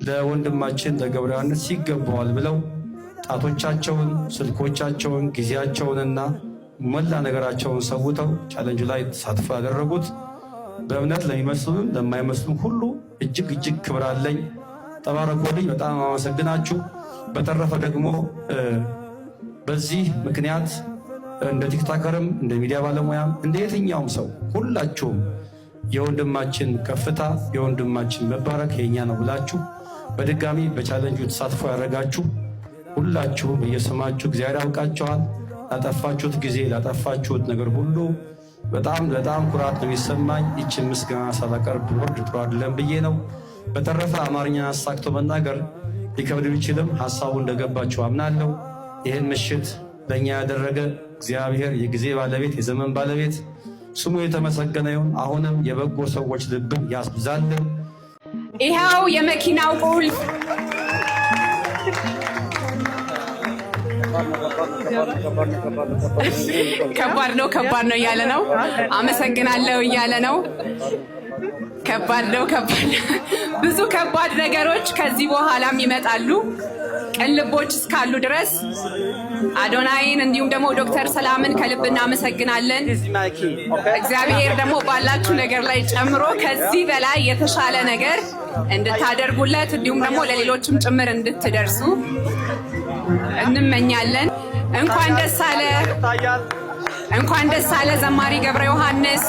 ለወንድማችን ለገብረ ዮሐንስ ሲገባዋል ብለው ጣቶቻቸውን፣ ስልኮቻቸውን፣ ጊዜያቸውንና መላ ነገራቸውን ሰውተው ቻሌንጁ ላይ ተሳትፎ ያደረጉት በእምነት ለሚመስሉም ለማይመስሉም ሁሉ እጅግ ክብር አለኝ። ተባረኩልኝ። በጣም አመሰግናችሁ። በተረፈ ደግሞ በዚህ ምክንያት እንደ ቲክቶከርም እንደ ሚዲያ ባለሙያም እንደ የትኛውም ሰው ሁላችሁም የወንድማችን ከፍታ የወንድማችን መባረክ የኛ ነው ብላችሁ በድጋሚ በቻሌንጁ ተሳትፎ ያደረጋችሁ ሁላችሁም በየስማችሁ እግዚአብሔር ያውቃችኋል። ላጠፋችሁት ጊዜ ላጠፋችሁት ነገር ሁሉ በጣም ኩራት ነው የሚሰማኝ። ይችን ምስጋና ሳላቀርብ ወርድ ጥሩ አይደለም ብዬ ነው። በተረፈ አማርኛ አሳክቶ መናገር ሊከብድ ቢችልም ሐሳቡ እንደገባችሁ አምናለሁ። ይህን ምሽት ለእኛ ያደረገ እግዚአብሔር የጊዜ ባለቤት የዘመን ባለቤት ስሙ የተመሰገነ ይሁን። አሁንም የበጎ ሰዎች ልብን ያስብዛልን። ይኸው የመኪናው ቁልፍ ከባድ ነው እያለ ነው። አመሰግናለሁ እያለ ነው። ከባድ ነው። ብዙ ከባድ ነገሮች ከዚህ በኋላም ይመጣሉ። ቅን ልቦች እስካሉ ድረስ አዶናይን እንዲሁም ደግሞ ዶክተር ሰላምን ከልብ እናመሰግናለን። እግዚአብሔር ደግሞ ባላችሁ ነገር ላይ ጨምሮ ከዚህ በላይ የተሻለ ነገር እንድታደርጉለት እንዲሁም ደግሞ ለሌሎችም ጭምር እንድትደርሱ እንመኛለን። እንኳን ደስ አለ ዘማሪ ገብረ ዮሐንስ።